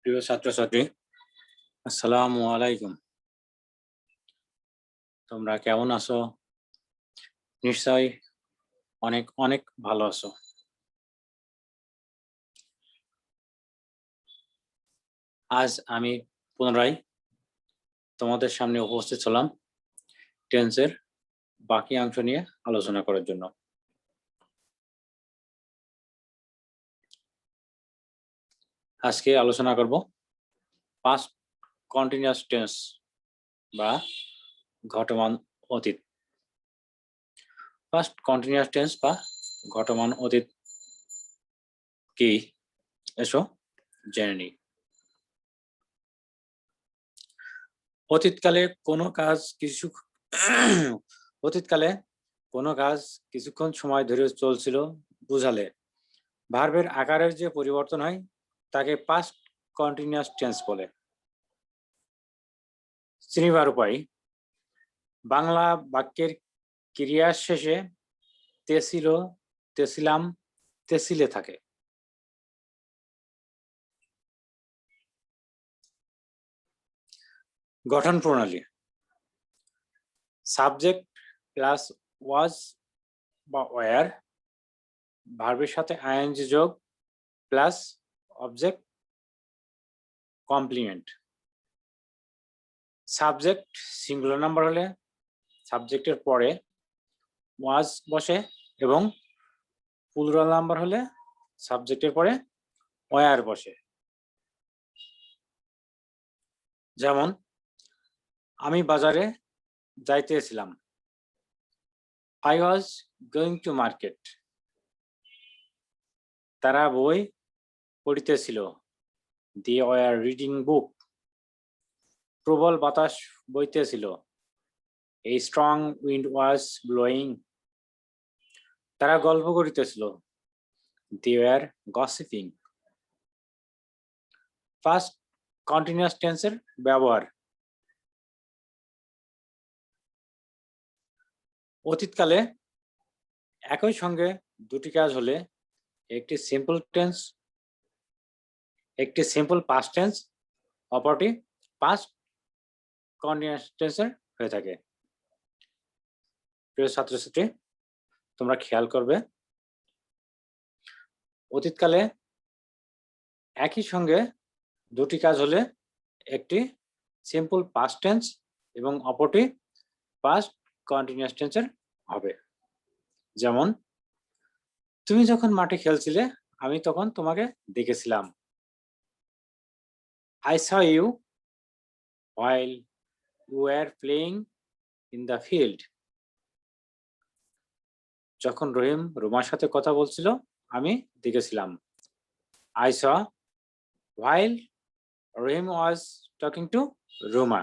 প্রিয় ছাত্রছাত্রী, আসসালামু আলাইকুম। তোমরা কেমন আছো? নিশ্চয়ই অনেক অনেক ভালো আছো। আজ আমি পুনরায় তোমাদের সামনে উপস্থিত হলাম টেন্সের বাকি অংশ নিয়ে আলোচনা করার জন্য। আজকে আলোচনা করব পাস্ট কন্টিনিউয়াস টেন্স বা ঘটমান অতীত। পাস্ট কন্টিনিউয়াস টেন্স বা ঘটমান অতীত কি, এসো জেনে নিই। অতীতকালে কোনো কাজ কিছুক্ষণ সময় ধরে চলছিল বুঝালে ভার্বের আকারের যে পরিবর্তন হয় তাকে পাস্ট কন্টিনিউয়াস টেন্স বলে। চিনিবার উপায়: বাংলা বাক্যের ক্রিয়ার শেষে তেছিল, তেছিলাম, তেছিলে থাকে। গঠন প্রণালী: সাবজেক্ট প্লাস ওয়াজ বা ওয়ার, ভার্বের সাথে আইএনজি যোগ plus object complement. Subject singular number হলে সাবজেক্টের পরে ওয়াজ বসে এবং প্লুরাল নাম্বার হলে সাবজেক্টের পরে ওয়ার বসে। যেমন আমি বাজারে যাইতেছিলাম, I was going to market. তারা বই পড়িতেছিল, দি ওয়ার রিডিং বুক। প্রবল বাতাস বইতেছিল, a strong wind was blowing. তারা গল্প করিতেছিল, they were gossiping. First continuous টেন্সের ব্যবহার: অতীতকালে একই সঙ্গে দুটি কাজ হলে একটি সিম্পল পাস্ট টেন্স, অপরটি পাস্ট কন্টিনিউয়াস টেন্সের হয়ে থাকে। প্রিয় ছাত্রছাত্রী, তোমরা খেয়াল করবে অতীতকালে একই সঙ্গে দুটি কাজ হলে একটি সিম্পল পাস্ট টেন্স এবং অপরটি পাস্ট কন্টিনিউয়াস টেন্সের হবে। যেমন তুমি যখন মাঠে খেলছিলে আমি তখন তোমাকে দেখেছিলাম, I saw you while you were playing in the field. যখন রহিম রুমার সাথে কথা বলছিল আমি দেখেছিলাম, I saw while Rahim was talking to Roma.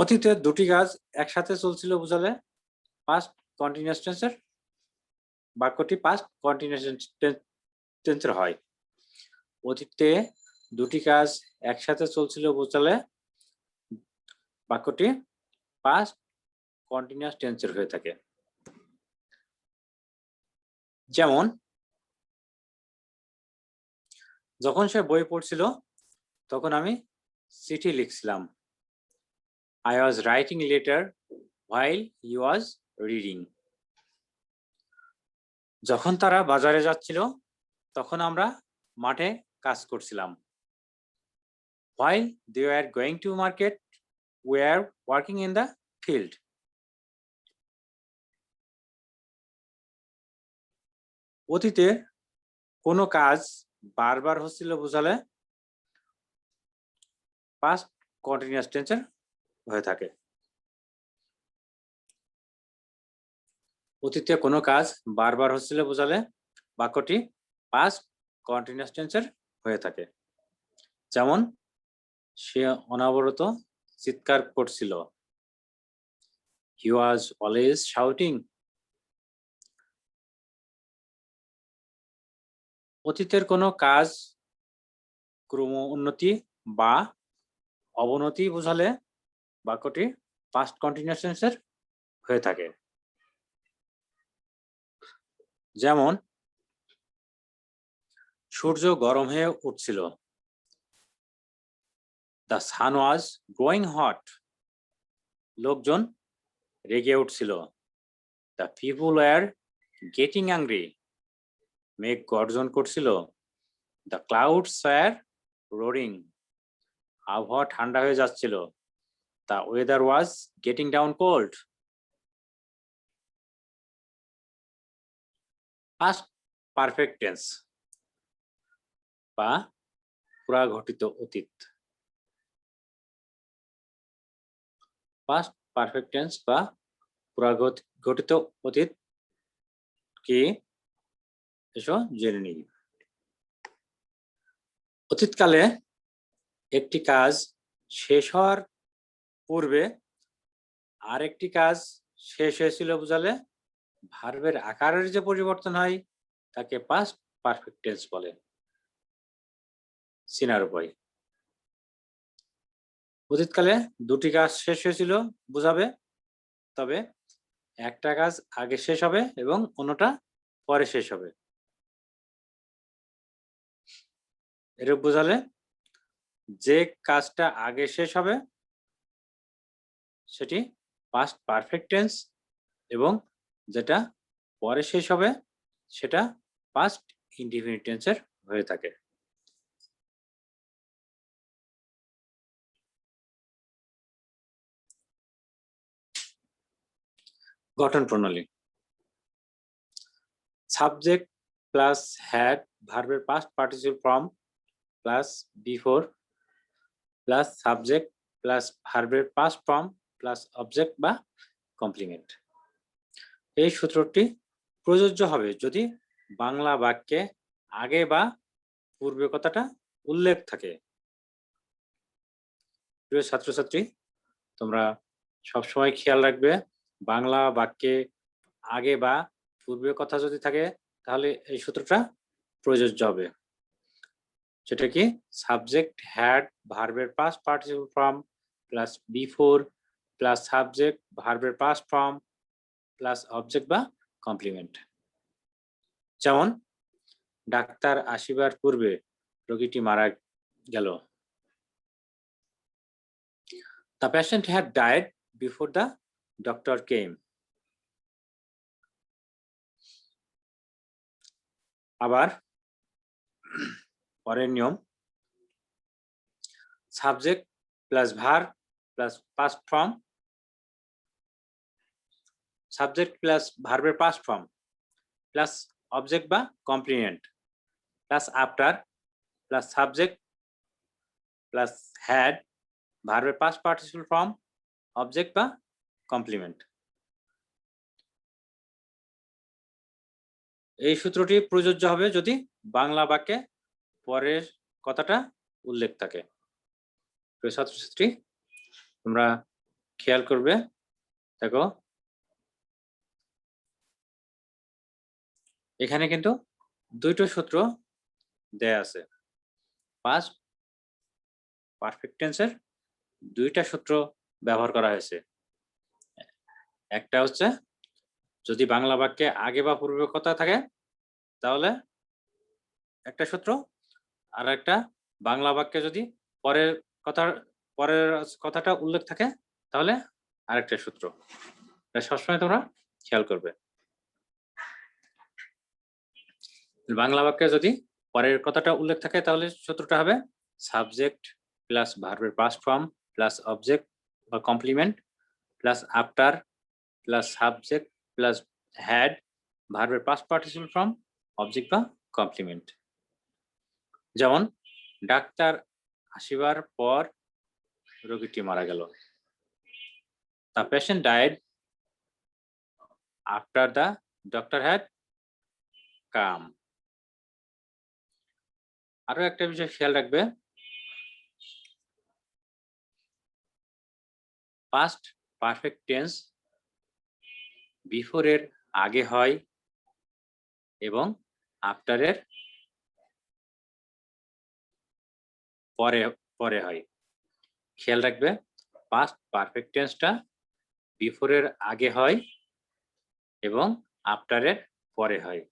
অতীতে দুটি কাজ একসাথে চলছিল বুঝালে পাস্ট কন্টিনিউয়াস টেন্সের বাক্যটি পাস্ট কন্টিনিউয়াস টেন্সের হয়। অতীতে দুটি কাজ একসাথে চলছিল বুঝালে বাক্যটি পাস্ট কন্টিনিউয়াস টেন্সের হয়ে থাকে। যেমন যখন সে বই পড়ছিল তখন আমি চিঠি লিখছিলাম, I was writing a letter while he was reading. যখন তারা বাজারে যাচ্ছিল তখন আমরা মাঠে কাজ করছিলাম, while they were going to market we were working in the field. অতীতে কোনো কাজ বারবার হচ্ছিল বোঝালে পাস্ট কন্টিনিউয়াস টেন্সের হয়ে থাকে। অতীতে কোনো কাজ বারবার হচ্ছিল বোঝালে বাক্যটি পাস্ট কন্টিনিউয়াস টেন্সের হয়ে থাকে। যেমন সে অনবরত চিৎকার করছিল, he was always shouting. অতীতের কোনো কাজ ক্রম উন্নতি বা অবনতি বোঝালে বাক্যটি পাস্ট কন্টিনিউয়াস টেন্সের হয়ে থাকে। যেমন সূর্য গরম হয়ে উঠছিল, the sun was growing hot, লোকজন রেগে উঠছিল, the people were getting angry, মেঘ গর্জন করছিল, দ্য ক্লাউডস ওয়ার রোরিং, আবহাওয়া ঠান্ডা হয়ে যাচ্ছিল, the weather was getting down cold. Past perfect tense বা পুরাঘটিত অতীত। পাস্ট পারফেক্ট টেন্স বা পুরাঘটিত অতীত কি এসো জেনে নিই। অতীতকালে একটি কাজ শেষ হওয়ার পূর্বে আরেকটি কাজ শেষ হয়েছিল বোঝালে ভার্বের আকারের যে পরিবর্তন হয় তাকে পাস্ট পারফেক্ট টেন্স বলে। চিনার উপায়, অতীতকালে দুটি কাজ শেষ হয়েছিল বোঝাবে, তবে একটা কাজ আগে শেষ হবে এবং অন্যটা পরে শেষ হবে। এরূপ বোঝালে যে কাজটা আগে শেষ হবে সেটি পাস্ট পারফেক্ট টেন্স এবং যেটা পরে শেষ হবে সেটা পাস্ট ইনডিফিনিট টেন্সের হয়ে থাকে। গঠন প্রণালী, সাবজেক্ট প্লাস হ্যাড ভার্বের past participle form plus before plus subject plus ভার্বের পাস্ট ফর্ম প্লাস অবজেক্ট বা কমপ্লিমেন্ট। এই সূত্রটি প্রযোজ্য হবে যদি বাংলা বাক্যে আগে বা পূর্বে কথাটা উল্লেখ থাকে। প্রিয় ছাত্রছাত্রী, তোমরা সবসময় খেয়াল রাখবে বাংলা বাক্যে আগে বা পূর্বে কথা যদি থাকে তাহলে এই সূত্রটা প্রযোজ্য হবে। সেটা কি, সাবজেক্ট হ্যাড ভার্বের past participle form plus before plus subject ভার্বের পাস্ট ফর্ম প্লাস অবজেক্ট বা কমপ্লিমেন্ট। যেমন ডাক্তার আসিবার পূর্বে রোগীটি মারা গেল, the patient had died before the doctor came. আবার পরের নিয়ম, subject plus verb plus past form, subject plus ভার্বের পাস্ট ফর্ম প্লাস অবজেক্ট বা complement plus after plus subject plus had ভার্বের পাস্ট পার্টিসিপল ফর্ম অবজেক্ট বা complement. এই সূত্রটি প্রযোজ্য হবে যদি বাংলা বাক্যে পরের কথাটা উল্লেখ থাকে। ছাত্রছাত্রী, তোমরা খেয়াল করবে, দেখো এখানে কিন্তু দুইটো সূত্র দেয়া আছে। পাস্ট পারফেক্ট টেন্সের দুইটা সূত্র ব্যবহার করা হয়েছে। একটা হচ্ছে যদি বাংলা বাক্যে আগে বা পূর্বে কথা থাকে তাহলে একটা সূত্র, আর একটা বাংলা বাক্যে যদি পরের কথাটা উল্লেখ থাকে তাহলে আরেকটা সূত্র। এটা সবসময় তোমরা খেয়াল করবে। বাংলা বাক্যে যদি পরের কথাটা উল্লেখ থাকে তাহলে সূত্রটা হবে সাবজেক্ট প্লাস ভার্বের পাস্ট ফর্ম প্লাস অবজেক্ট বা complement plus after plus subject plus had ভার্বের পাস্ট পার্টিসিপল ফর্ম অবজেক্ট বা কমপ্লিমেন্ট। যেমন ডাক্তার আসিবার পর রোগীটি মারা গেল, the patient died after the doctor had come. আরো একটা বিষয় খেয়াল রাখবে, পাস্ট পারফেক্ট টেন্স বিফোরের আগে হয় এবং আফটারের পরে হয়। খেয়াল রাখবে পাস্ট পারফেক্ট টেন্সটা বিফোরের আগে হয় এবং আফটারের পরে হয়।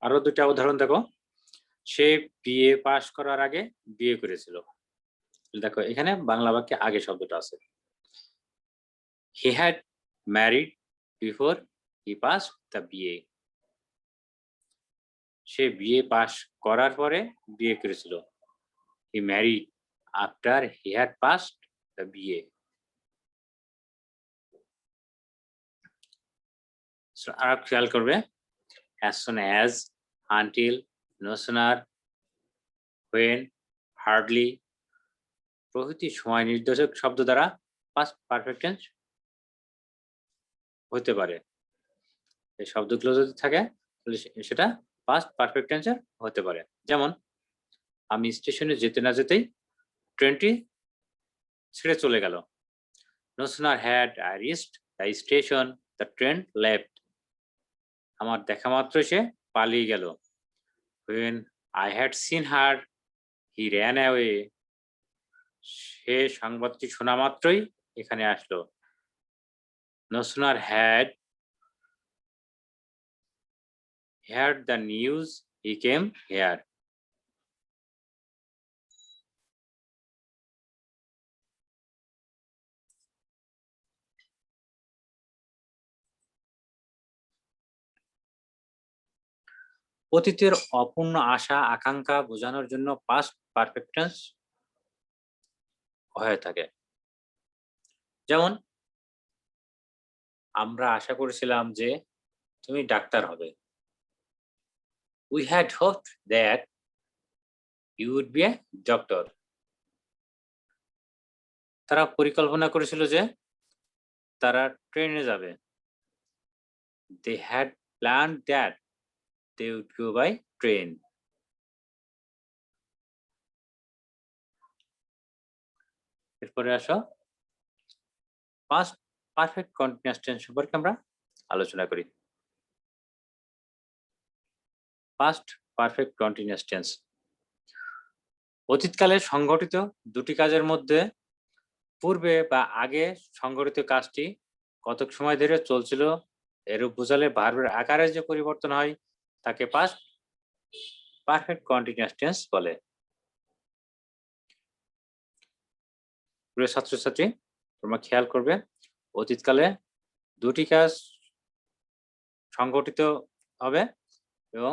আরো দুটা উদাহরণ দেখো। সে বিএ পাশ করার আগে বিয়ে করেছিল। দেখো এখানে বাংলা বাক্যে আগে শব্দটা আছে। He had married before he passed the BA. সে বিএ পাশ করার পরে বিয়ে করেছিল। He married after he had passed the BA. আর খেয়াল করবে as soon as, until, no sooner, when, hardly প্রভৃতি সময় নির্দেশক শব্দ দ্বারা পাস্ট পারফেক্ট টেন্স হতে পারে। এই শব্দগুলো যদি থাকে তাহলে সেটা পাস্ট পারফেক্ট টেন্সের হতে পারে। যেমন আমি স্টেশনে যেতে না যেতেই ট্রেনটি ছেড়ে চলে গেল। No sooner had I reached the station, the train left. আমার দেখা মাত্রই সে পালিয়ে গেল। When I had seen her, he ran away. সে সংবাদটি শোনা মাত্রই এখানে আসলো। No sooner had heard the news, he came here. অতীতের অপূর্ণ আশা আকাঙ্ক্ষা বোঝানোর জন্য পাস্ট পারফেক্ট টেন্স হয়ে থাকে। যেমন আমরা আশা করেছিলাম যে তুমি ডাক্তার হবে। We had hoped that you would be a doctor. তারা পরিকল্পনা করেছিল যে তারা ট্রেনে যাবে। They had planned that they would go by train. এরপরে আসো পাস্ট পারফেক্ট কন্টিনিউয়াস টেন্স সম্পর্কে আমরা আলোচনা করি। পাস্ট পারফেক্ট কন্টিনিউয়াস টেন্স অতীতকালে সংঘটিত দুটি কাজের মধ্যে পূর্বে বা আগে সংঘটিত কাজটি কতক সময় ধরে চলছিল এরূপ বোঝালে ভার্বের আকারে যে পরিবর্তন হয় তাকে পাস্ট পারফেক্ট কন্টিনিউয়াস টেন্স বলে। প্রিয় ছাত্রছাত্রী, তোমরা খেয়াল করবে অতীতকালে দুটি কাজ সংঘটিত হবে এবং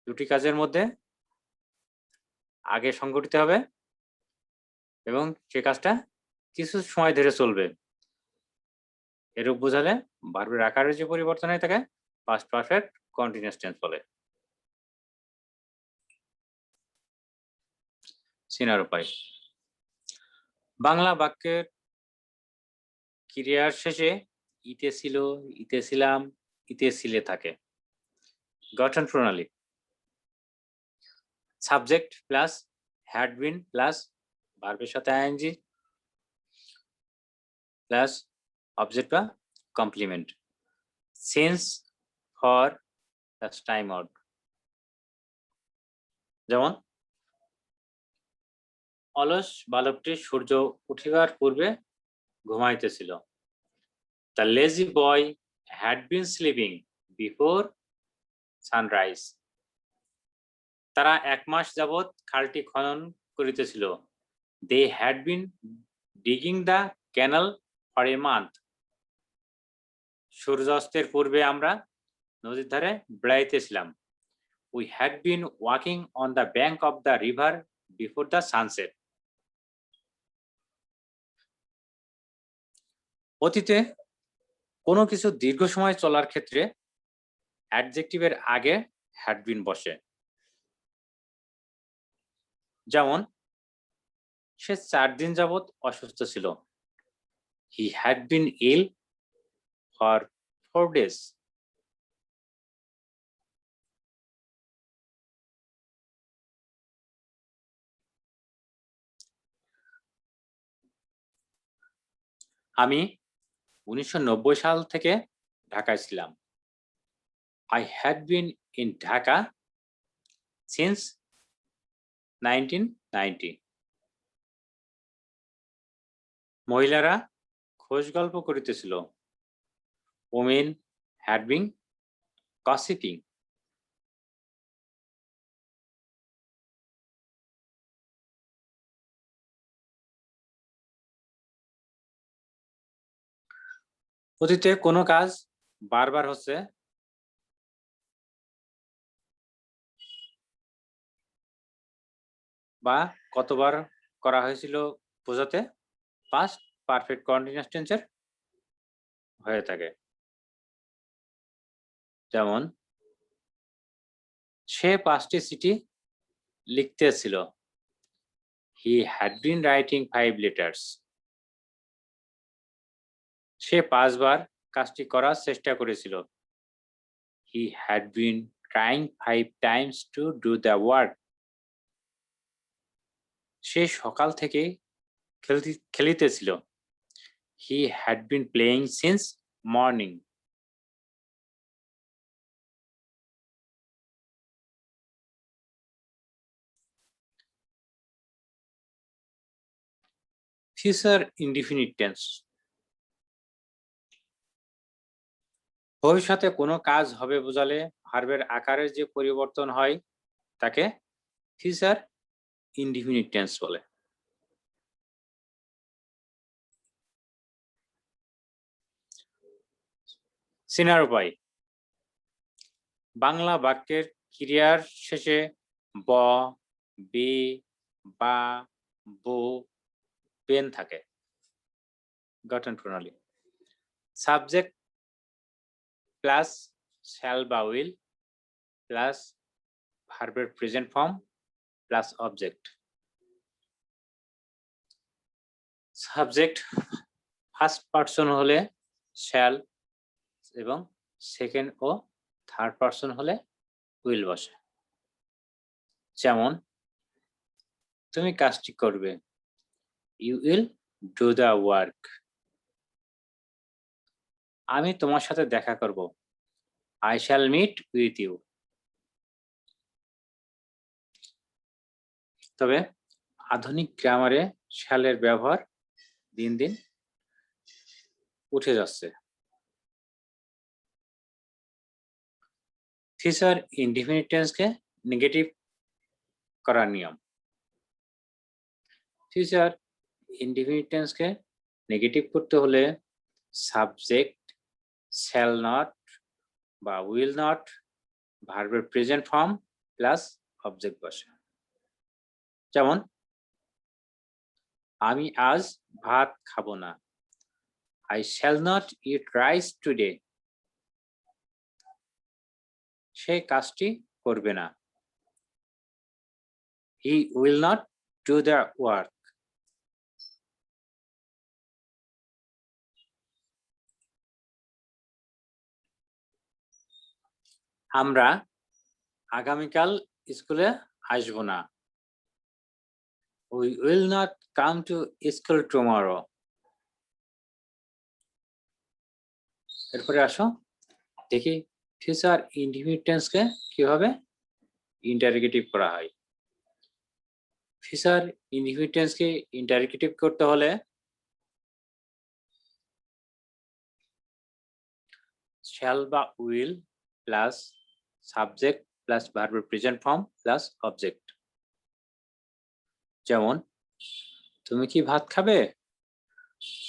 দুটি কাজের মধ্যে আগে সংঘটিত হবে এবং সে কাজটা কিছু সময় ধরে চলবে এরূপ বোঝালে ভার্বের আকারের যে পরিবর্তন হয় তাকে পাস্ট পারফেক্ট কন্টিনিউয়াস টেন্স বলে। চিনার উপায় বাংলা বাক্যের ক্রিয়ার শেষে ইতে ছিল, ইতে ছিলাম, ইতে ছিলে থাকে। গঠন প্রণালী subject plus had been plus ভার্বের সাথে আইএনজি প্লাস অবজেক্ট বা complement. Since, for plus time out. যেমন অলস বালকটি সূর্য উঠিবার পূর্বে ঘুমাইতেছিল। The lazy boy had been sleeping before sunrise. তারা 1 মাস যাবৎ খালটি খনন করিতেছিল। They had been digging the canal for a month. সূর্যাস্তের পূর্বে আমরা নদীর ধারে বেড়াইতেছিলাম। We had been walking on the bank of the river before the sunset. অতীতে কোনো কিছু দীর্ঘ সময় চলার ক্ষেত্রে অ্যাডজেক্টিভের আগে হ্যাড বিন বসে। যেমন সে 4 দিন যাবৎ অসুস্থ ছিল। He had been ill for 4 days. আমি 1990 সাল থেকে ঢাকায় ছিলাম। I had been in Dhaka since 1990. মহিলারা খোশ গল্প করিতেছিল। Women had been gossiping. অতীতে কোনো কাজ বারবার হচ্ছে বা কতবার করা হয়েছিল বোঝাতে past perfect continuous tense-এর হয়ে থাকে। যেমন সে 5টি চিঠি লিখতেছিল। He had been writing 5 letters. সে 5 বার কাজটি করার চেষ্টা করেছিল। He had been trying 5 times to do the work. সে সকাল থেকে খেলিতেছিল। He had been playing since morning. Future indefinite tense. ভবিষ্যতে কোনো কাজ হবে বোঝালে ভার্বের আকারের যে পরিবর্তন হয় তাকে ফিউচার ইনডিফিনিট টেন্স বলে। চেনার উপায়, বাংলা বাক্যের ক্রিয়ার শেষে ব, বে, বা, বো, বেন থাকে। গঠন প্রণালী, সাবজেক্ট প্লাস শ্যাল বা উইল প্লাস ভার্বের present form plus object. Subject first person হলে শ্যাল এবং সেকেন্ড ও থার্ড পারসন হলে উইল বসে। যেমন তুমি কাজটি করবে, you will do the work. আমি তোমার সাথে দেখা করব, I shall meet with you. তবে আধুনিক গ্রামারে শ্যালের ব্যবহার দিন দিন উঠে যাচ্ছে। ফিউচার ইনডিফিনিট টেন্সকে নেগেটিভ করার নিয়ম। ফিউচার ইনডিফিনিট টেন্সকে নেগেটিভ করতে হলে সাবজেক্ট শ্যাল নট বা উইল নট ভার্বের প্রেজেন্ট ফর্ম প্লাস অবজেক্ট বসে। যেমন আমি আজ ভাত খাবো না, I shall not eat rice today. সে কাজটি করবে না, he will not do the work. আমরা আগামীকাল স্কুলে আসব না, we will not come to school tomorrow. এরপরে আসো দেখি ফিউচার ইনডিফিনিট টেন্সকে কিভাবে ইন্টারোগেটিভ করা হয়। ফিউচার ইনডিফিনিট টেন্সকে ইন্টারোগেটিভ করতে হলে শ্যাল বা উইল প্লাস সাবজেক্ট প্লাস ভার্বের প্রেজেন্ট ফর্ম প্লাস অবজেক্ট। যেমন তুমি কি ভাত খাবে,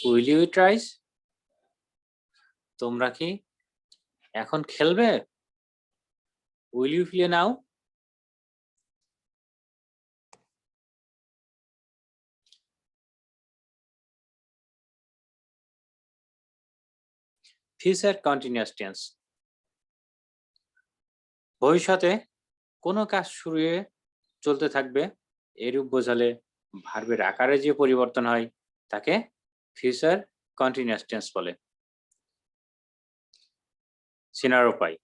উইল ইউ ইট রাইস। তোমরা কি এখন খেলবে, will you play now. Future continuous tense, ভবিষ্যতে কোনো কাজ শুরু হয়ে চলতে থাকবে এরূপ বোঝালে ভার্বের আকারে যে পরিবর্তন হয় তাকে ফিউচার কন্টিনিউয়াস টেন্স বলে। চেনার উপায়,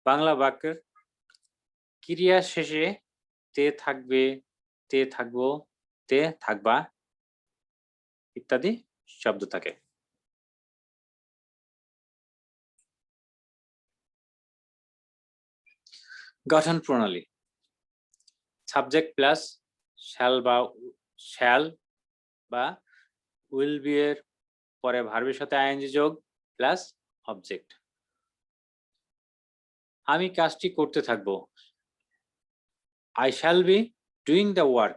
বাংলা বাক্যের ক্রিয়া শেষে তে থাকবে, তে থাকবো, তে থাকবা ইত্যাদি শব্দ থাকে। গঠন প্রণালী সাবজেক্ট প্লাস শ্যাল বা উইল বি এর পরে ভার্বের সাথে আইএনজি যোগ প্লাস অবজেক্ট। আমি কাজটি করতে থাকবো। I shall be doing the work.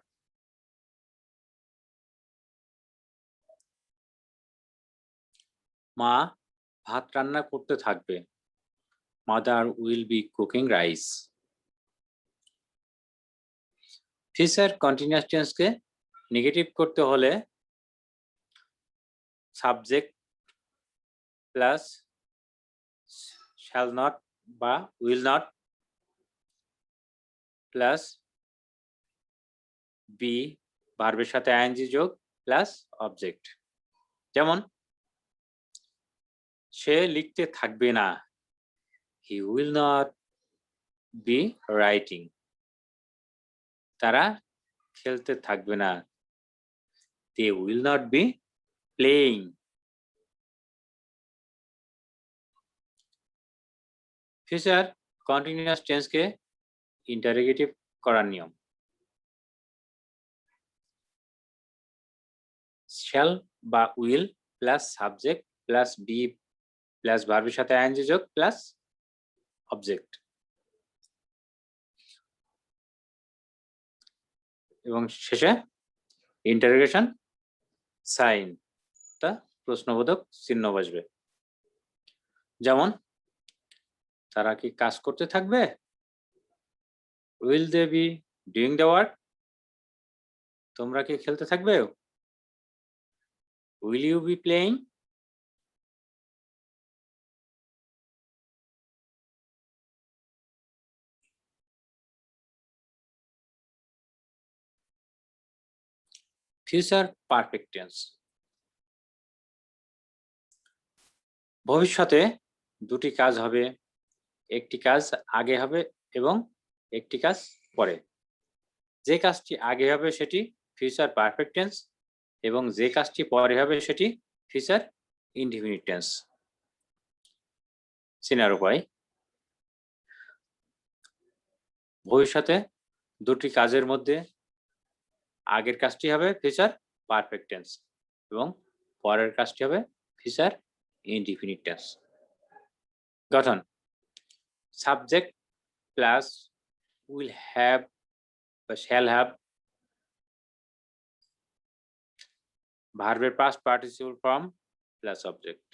মা ভাত রান্না করতে থাকবে। Mother will be cooking rice. Future continuous টেন্সকে নেগেটিভ করতে হলে সাবজেক্ট প্লাস শ্যাল নট বা উইল নট প্লাস বি ভার্বের সাথে আইএনজি যোগ প্লাস অবজেক্ট। যেমন সে লিখতে থাকবে না, he will not be writing. তারা খেলতে থাকবে না, they will not be playing. Future continuous টেন্সকে ইন্টারোগেটিভ করার নিয়ম শ্যাল বা will plus subject plus be plus ভার্বের সাথে আইএনজি যোগ প্লাস অবজেক্ট এবং শেষে ইন্টারোগেশন সাইন তা প্রশ্নবোধক চিহ্ন বসবে। যেমন তারা কি কাজ করতে থাকবে, will they be doing the work. তোমরা কি খেলতে থাকবে, will you be playing. Future perfect tense ভবিষ্যতে দুটি কাজ হবে, একটি কাজ আগে হবে এবং একটি কাজ পরে। যে কাজটি আগে হবে সেটি ফিউচার পারফেক্ট টেন্স এবং যে কাজটি পরে হবে সেটি ফিউচার ইনডিফিনিট টেন্স। চেনার উপায় ভবিষ্যতে দুটি কাজের মধ্যে আগের কাজটি হবে ফিউচার পারফেক্ট টেন্স এবং পরের কাজটি হবে ফিউচার ইনডিফিনিট টেন্স। গঠন সাবজেক্ট প্লাস উইল হ্যাভ বা শ্যাল হ্যাভ ভার্বের past participle form plus object.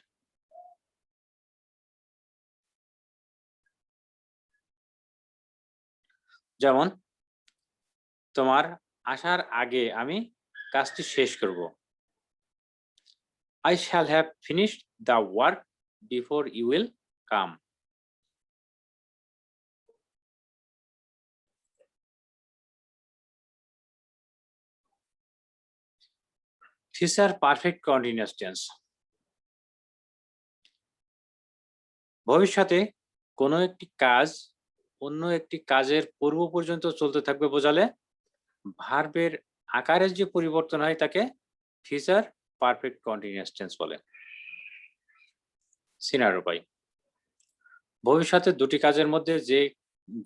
যেমন তোমার আসার আগে আমি কাজটি শেষ করব। I shall have finished the work before you will come. Future perfect continuous tense ভবিষ্যতে কোনো একটি কাজ অন্য একটি কাজের পূর্ব পর্যন্ত চলতে থাকবে বোঝালে ভার্বের আকারের যে পরিবর্তন হয় তাকে ফিউচার পারফেক্ট কন্টিনিউয়াস টেন্স বলে। সিনার উপায় ভবিষ্যতে দুটি কাজের মধ্যে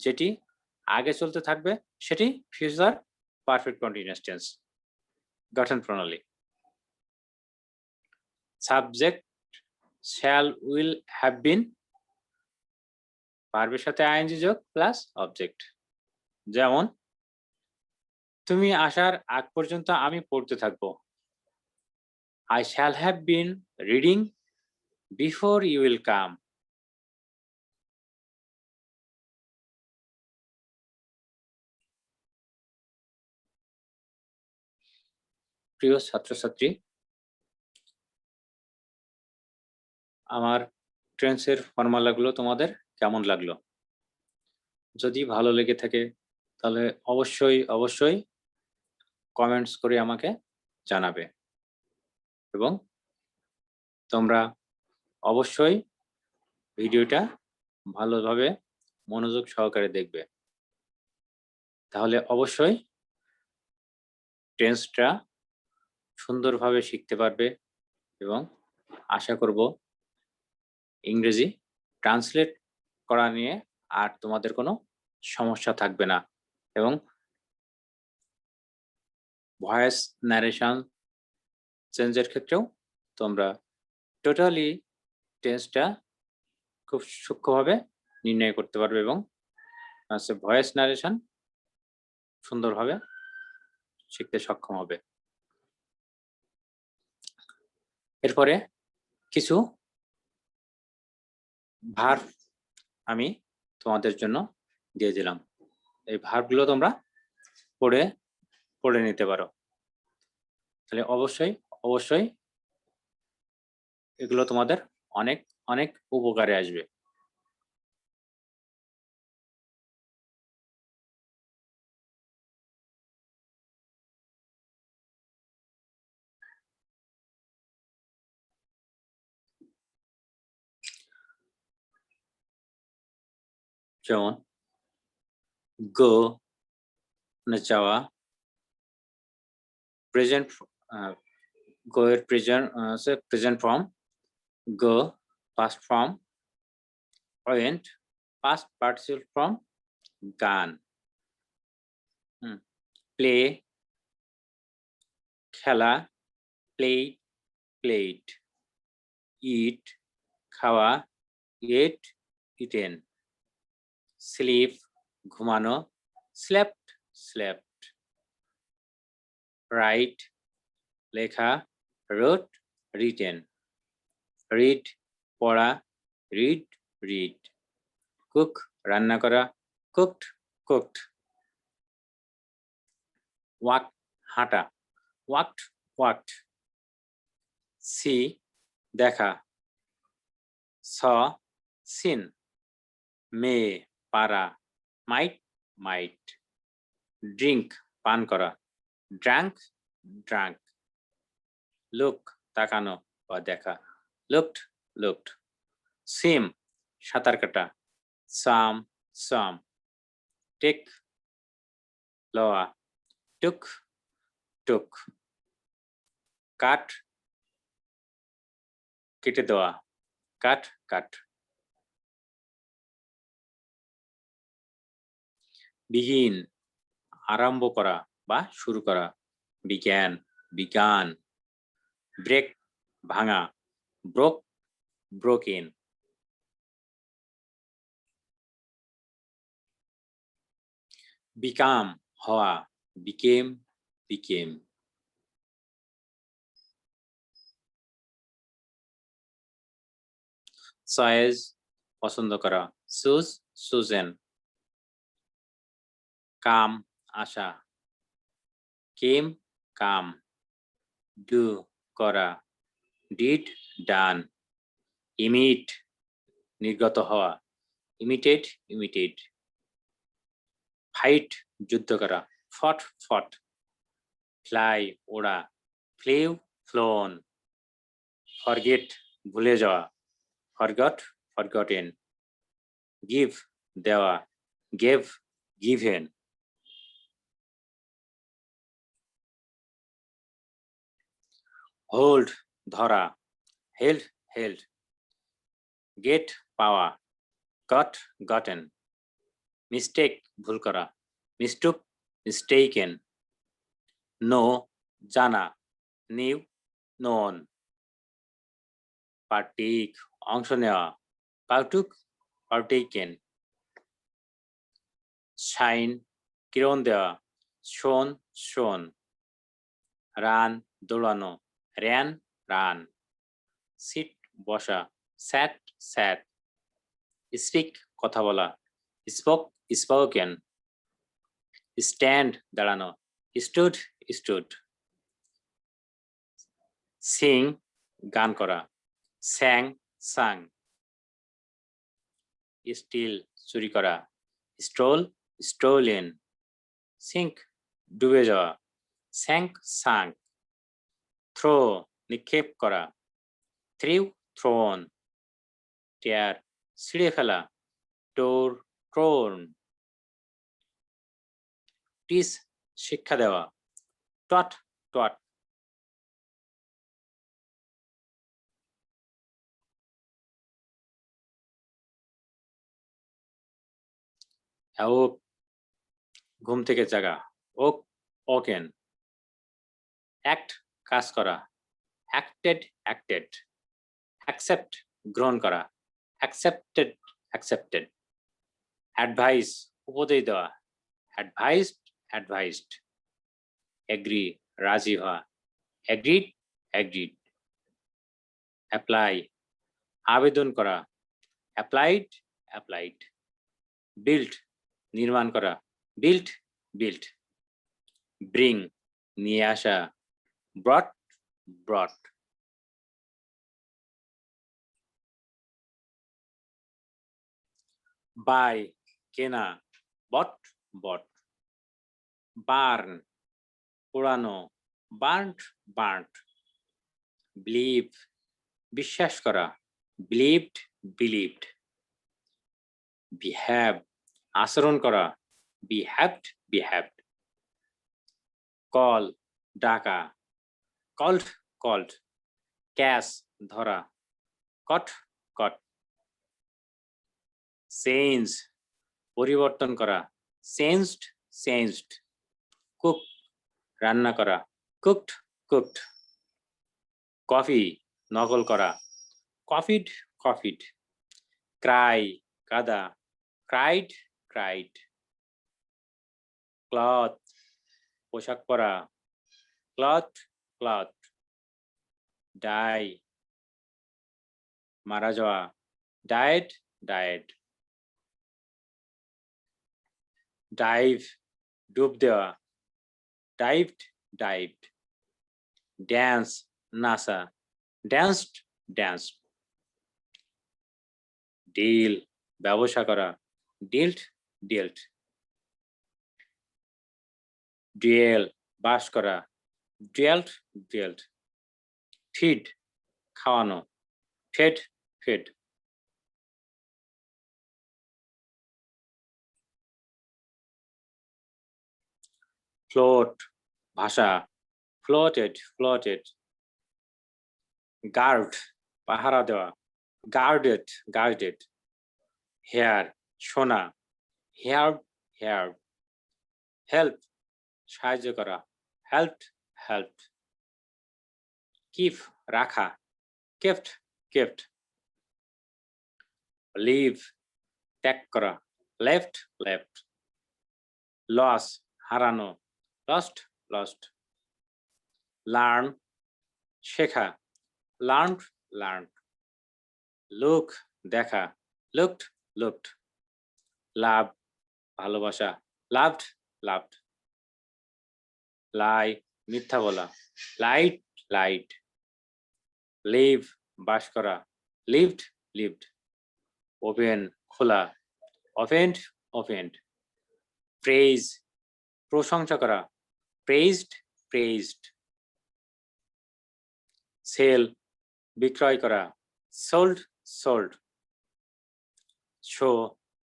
যেটি আগে চলতে থাকবে সেটি ফিউচার পারফেক্ট কন্টিনিউয়াস টেন্স। গঠন প্রণালী subject shall will have been ভার্বের সাথে আইএনজি যোগ প্লাস অবজেক্ট। যেমন তুমি আসার আগ পর্যন্ত আমি পড়তে থাকবো। I shall have been reading before you will come. প্রিয় ছাত্রছাত্রী, আমার টেন্সের ফর্মুলাগুলো তোমাদের কেমন লাগলো? যদি ভালো লেগে থাকে তাহলে অবশ্যই কমেন্টস করে আমাকে জানাবে এবং তোমরা অবশ্যই ভিডিওটা ভালোভাবে মনোযোগ সহকারে দেখবে, তাহলে অবশ্যই টেন্সটা সুন্দরভাবে শিখতে পারবে এবং আশা করব ইংরেজি ট্রান্সলেট করা নিয়ে আর তোমাদের কোনো সমস্যা থাকবে না এবং ভয়েস ন্যারেশন চেঞ্জের ক্ষেত্রেও তোমরা টোটালি টেন্সটা খুব সূক্ষ্মভাবে নির্ণয় করতে পারবে এবং ভয়েস ন্যারেশন সুন্দরভাবে শিখতে সক্ষম হবে। এরপরে কিছু ভার্ব আমি তোমাদের জন্য দিয়ে দিলাম। এই ভার্বগুলো তোমরা পড়ে নিতে পারো। তাহলে অবশ্যই এগুলো তোমাদের অনেক অনেক উপকারে আসবে। যেমন গো মানে যাওয়া, প্রেজেন্ট গো এর present form go, past form went, past participle form gone, play খেলা played, played, eat খাওয়া ate, eaten, sleep ঘুমানো slept, slept, write লেখা wrote, written, read পড়া read, read, cook রান্না করা cooked, cooked, walk হাঁটা walked, walked, see দেখা saw, seen, মেয়ে পারা might, might, drink পান করা drank, drank, look তাকানো বা দেখা looked, looked, swim সাঁতার কাটা swam, swam, take লওয়া took, took, cut কেটে দেওয়া cut, cut, begin আরম্ভ করা বা শুরু করা began, began, break ভাঙা broke, broken, become হওয়া became, became, choice পছন্দ করা choose, chosen, come আসা came, come, do করা did, done, emit নির্গত হওয়া imitate, imitate, fight যুদ্ধ করা fought, fought, fly ওড়া flew, flown, forget ভুলে যাওয়া forgot, forgotten, give দেওয়া gave, given, hold ধরা held, held, get পাওয়া got, gotten, mistake ভুল করা mistook, mistaken, know জানা knew, known, partake অংশ নেওয়া partook, partaken, shine কিরণ দেওয়া shone, shown, run দৌড়ানো ran, run, sit বসা sat, sat, speak কথা বলা spoke, spoken, stand দাঁড়ানো stood, stood, sing গান করা sang, sang, steal চুরি করা stole, stolen, sink ডুবে যাওয়া sank, sank, throw নিক্ষেপ করা threw, thrown, tear ছিঁড়ে ফেলা tore, torn, teach শিক্ষা দেওয়া taught, taught, অ্যাওক ঘুম থেকে জাগা, ওক ওকেন। অ্যাক্ট কাজ করা, অ্যাক্টেড অ্যাক্টেড। অ্যাকসেপ্ট গ্রহণ করা, অ্যাকসেপ্টেড অ্যাকসেপ্টেড। অ্যাডভাইস উপদেশ দেওয়া, অ্যাডভাইসড অ্যাডভাইসড। এগ্রি রাজি হওয়া, এগ্রিড এগ্রিড। অ্যাপ্লাই আবেদন করা, অ্যাপ্লাইড অ্যাপ্লাইড। বিল্ড নির্মাণ করা, বিল্ড বিল্ড। ব্রিং নিয়ে আসা, ব্রট ব্রট। বাই কেনা, বট বট। বার্ন পোড়ানো, বার্নড বার্নড। বিলিভ বিশ্বাস করা, বিলিভড বিলিভড। বিহেভ আচরণ করা, বিহেভড বিহেভড। কল ডাকা, কল্ড কল্ড। ক্যাচ ধরা, কট কট। চেঞ্জ পরিবর্তন করা, চেঞ্জড চেঞ্জড। কুক রান্না করা, কুকড কুকড। কফি নকল করা, কফিড কফিড। ক্রাই কাদা, ক্রাইড ক্রাইড। ক্লথ পোশাক পরা, ক্লথ ক্লথ। ডাই মারা যাওয়া, ডায়েট ডায়েট। ডাইভ ডুব দেওয়া, ডাইভড ডাইভড। ড্যান্স নাচা, ড্যান্সড ড্যান্সড। ডিল ব্যবসা করা, ডিল্ট ডিল্ট। ডুয়েল বাস করা, ডুয়েল্ট ডুয়েল্ট। ফিড খাওয়ানো, ফেড ফেড। ফ্লোট ভাষা, ফ্লোটেড ফ্লোটেড। গার্ড পাহারা দেওয়া, গার্ডেড গার্ডেড। হেয়ার শোনা, হেয়ার হেয়ার। হেল্প সাহায্য করা, হেল্পড হেল্প। কিপ রাখা, কেপ্ট কেপ্ট। লিভ ত্যাগ করা, লেফট লেফট। লস হারানো, লস্ট লস্ট। লার্ন শেখা, লার্নড লার্নড। লুক দেখা, লুকড লুকড। লাভ ভালোবাসা, লাভড লাভড। লাই মিথ্যা বলা, লাইট লাইট। লিভ বাস করা, লিভড লিভড। ওপেন খোলা, ওপেন্ড ওপেন্ড। প্রেজ প্রশংসা করা, প্রেজড প্রেজড। সেল বিক্রয় করা, সোল্ড সোল্ড। শো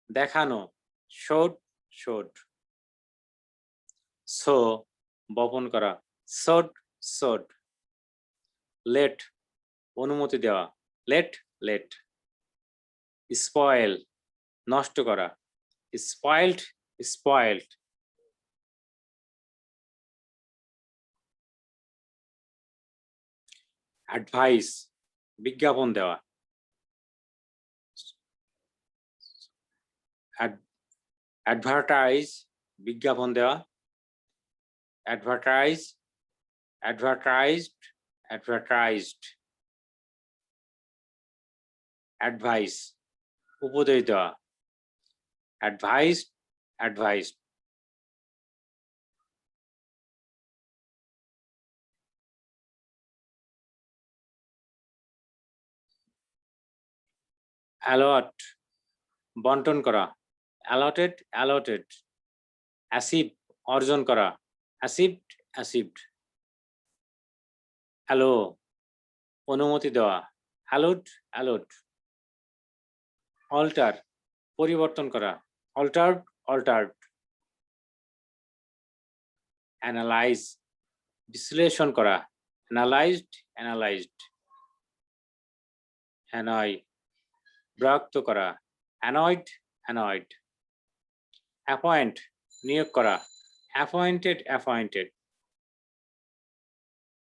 দেখানো, শোড শোড। সো বপন করা, সোড সোড। লেট অনুমতি দেওয়া, লেট লেট। স্পয়েল নষ্ট করা, স্পয়েলড স্পয়েলড। অ্যাডভাইস বিজ্ঞাপন দেওয়া, অ্যাডভার্টাইজ বিজ্ঞাপন দেওয়া। Advertise advertised advertised. অ্যাডভাইস উপদেশ দেওয়া, অ্যাডভাইসড অ্যাডভাইসড। অ্যালট বন্টন করা, অ্যালটেড অ্যালটেড। অ্যাসিভ অর্জন করা, অ্যাসিভড অ্যাসিভড। হ্যালো অনুমতি দেওয়া, হ্যালোড হ্যালোড। অল্টার পরিবর্তন করা, অল্টার্ড অল্টার্ড। অ্যানালাইজ বিশ্লেষণ করা, অ্যানালাইজড অ্যানালাইজড। অ্যানয় বিরক্ত করা, অ্যানয়েড অ্যানয়েড। অ্যাপয়েন্ট নিয়োগ করা, অ্যাপয়েন্টেড অ্যাপয়েন্টেড।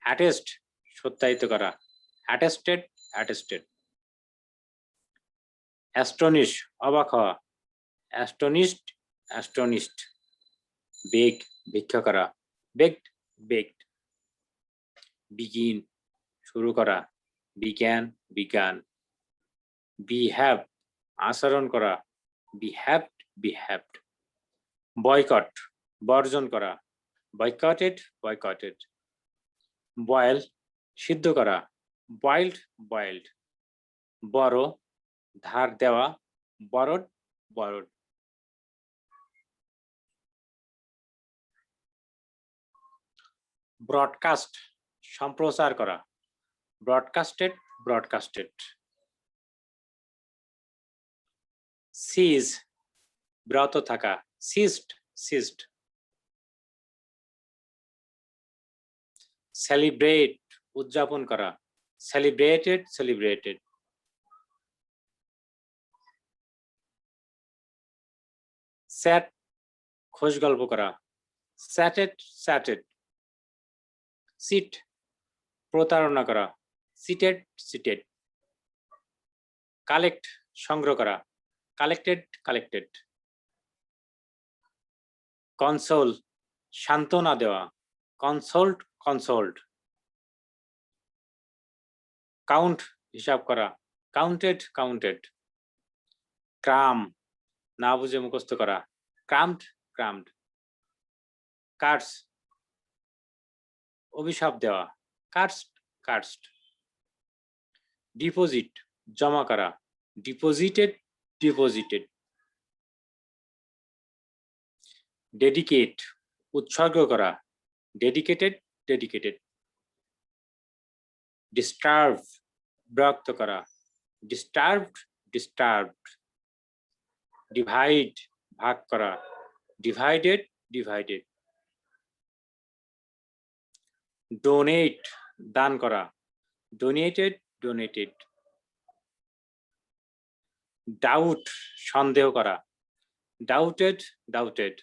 অ্যাটেস্ট সত্যায়িত করা, অ্যাটেস্টেড অ্যাটেস্টেড। অ্যাস্টনিশ অবাক হওয়া, অ্যাস্টনিশড অ্যাস্টনিশড। বেগ ভিক্ষা করা, বেগড বেগড। বিগিন শুরু করা, বিজ্ঞান বিজ্ঞান। বিহেভ আচরণ করা, বিহেভড বিহেভড। বয়কট বর্জন করা, বয়কটেড বয়কটেড। বয়েল সিদ্ধ করা, বয়েলড বয়েলড। বড় ধার দেওয়া, বরড বরড। ব্রডকাস্ট সম্প্রচার করা, ব্রডকাস্টেড ব্রডকাস্টেড। সিজ বিরত থাকা, সিজড সিজড। সেলিব্রেট উদযাপন করা, সেলিব্রেটেড সেলিব্রেটেড। স্যাট খোশ গল্প করা, স্যাটেড স্যাটেড। সিট প্রতারণা করা, সিটেড সিটেড। কালেক্ট সংগ্রহ করা, কালেক্টেড কালেক্টেড। কনসোল সান্ত্বনা দেওয়া, কনসোল্ড কনসোল্ড। কাউন্ট হিসাব করা, কাউন্টেড কাউন্টেড। ক্রাম না বুঝে মুখস্থ করা, ক্রামড ক্রামড। কার্স অভিশাপ দেওয়া, কার্সড কার্সড। ডিপোজিট জমা করা, ডিপোজিটেড ডিপোজিটেড। ডেডিকেট উৎসর্গ করা, ডেডিকেটেড ডেডিকেটেড। ডিস্টার্ব বিরক্ত করা, ডিস্টার্বড ডিস্টার্বড। ডিভাইড ভাগ করা, ডিভাইডেড ডিভাইডেড। ডোনেট দান করা, ডোনেটেড ডোনেটেড। ডাউট সন্দেহ করা, ডাউটেড ডাউটেড।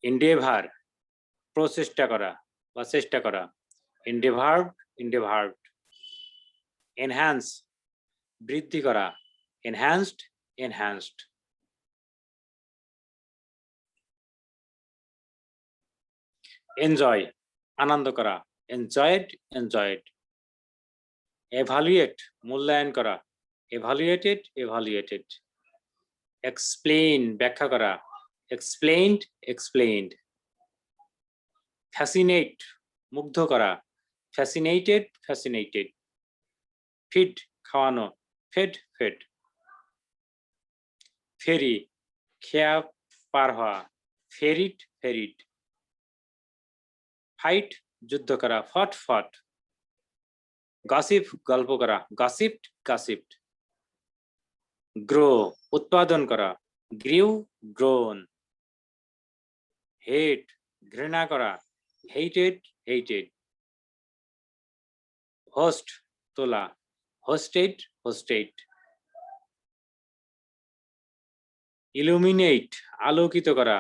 এন্ডেভার প্রচেষ্টা করা বা চেষ্টা করা, এন্ডেভার্ড এন্ডেভার্ড। এনহ্যান্স বৃদ্ধি করা, এনহ্যান্সড এনহ্যান্সড। এনজয় আনন্দ করা, এনজয়েড এনজয়েড। এভালুয়েট মূল্যায়ন করা, এভালুয়েটেড এভালুয়েটেড। এক্সপ্লেইন ব্যাখ্যা করা, এক্সপ্লেইনড এক্সপ্লেইনড। ফ্যাসিনেট মুগ্ধ করা, ফ্যাসিনেটেড ফ্যাসিনেটেড। ফিড খাওয়ানো, ফেড ফেড। ফেরি খেয়া পার হওয়া, ফেরিড ফেরিড। ফাইট যুদ্ধ করা, ফট ফট। গসিপ গল্প করা, গসিপড গসিপড। গ্রো উৎপাদন করা, গ্রিউ গ্রোন। হেট ঘৃণা করা, হেইটেড হেইটেড। হোস্ট তোলা, হোস্টেড হোস্টেড। ইলুমিনেট আলোকিত করা,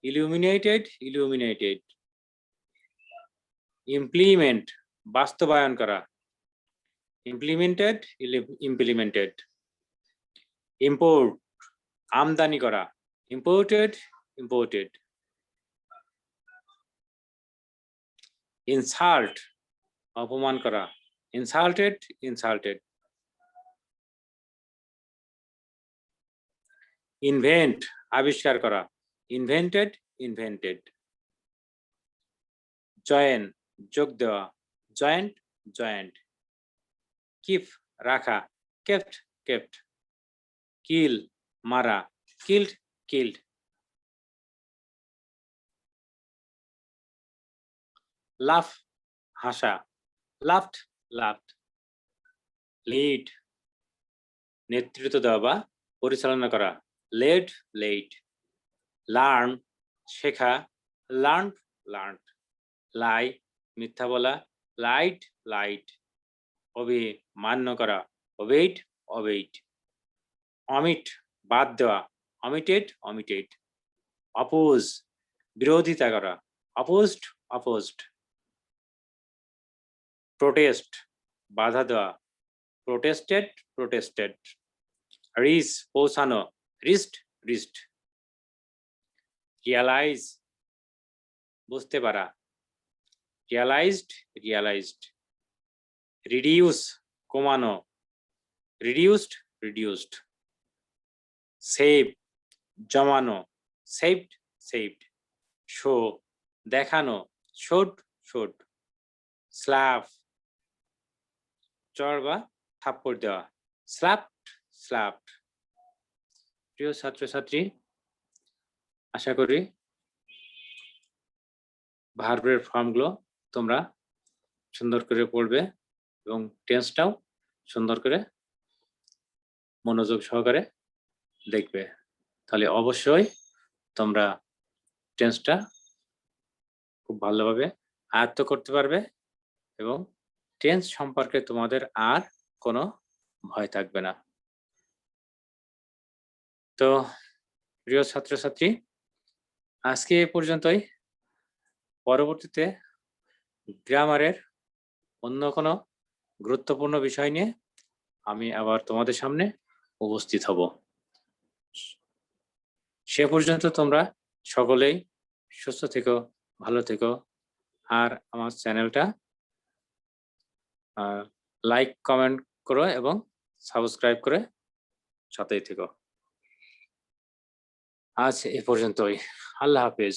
ইলুমিনেটেড ইলুমিনেটেড। ইমপ্লিমেন্ট বাস্তবায়ন করা, ইমপ্লিমেন্টেড ইমপ্লিমেন্টেড। ইম্পোর্ট আমদানি করা, ইম্পোর্টেড ইম্পোর্টেড। ইনসাল্ট অপমান করা, ইনসাল্টেড ইনসাল্টেড। ইনভেন্ট আবিষ্কার করা, ইনভেন্টেড ইনভেন্টেড। জয়েন যোগ দেওয়া, জয়েন্ট জয়েন্ট। কিপ রাখা, কেপ্ট কেপ্ট। কিল মারা, কিল্ড কিল্ড। লাফ হাসা, লাফড লাফড। লিড নেতৃত্ব দেওয়া বা পরিচালনা করা, লেড লেড। লার্ন শেখা, লার্নড লার্নড। লাই মিথ্যা বলা, লাইট লাইট। অবে মান্য করা, অবেইট অবেইট। omit বাদ দেওয়া, omitted omitted, oppose বিরোধিতা করা, opposed opposed, protest বাধা দেওয়া, protested protested, reach পৌঁছানো, reached reached, realize বুঝতে পারা, realized realized, reduce কমানো, reduced reduced, save জমানো, saved saved, show দেখানো, showed showed, slap চড় বা থাপ্পড় দেওয়া, slapped slapped। প্রিয় ছাত্রছাত্রী, আশা করি ভার্বের ফর্মগুলো তোমরা সুন্দর করে পড়বে এবং টেন্সটাও সুন্দর করে মনোযোগ সহকারে দেখবে, তাহলে অবশ্যই তোমরা টেন্সটা খুব ভালোভাবে আয়ত্ত করতে পারবে এবং টেন্স সম্পর্কে তোমাদের আর কোনো ভয় থাকবে না। তো প্রিয় ছাত্রছাত্রী, আজকে এ পর্যন্তই। পরবর্তীতে গ্রামারের অন্য কোনো গুরুত্বপূর্ণ বিষয় নিয়ে আমি আবার তোমাদের সামনে উপস্থিত হব। সে পর্যন্ত তোমরা সকলেই সুস্থ থেকো, ভালো থেকো, আর আমার চ্যানেলটা লাইক কমেন্ট করো এবং সাবস্ক্রাইব করে সাথেই থেকো। আজ এ পর্যন্তই। আল্লাহ হাফেজ।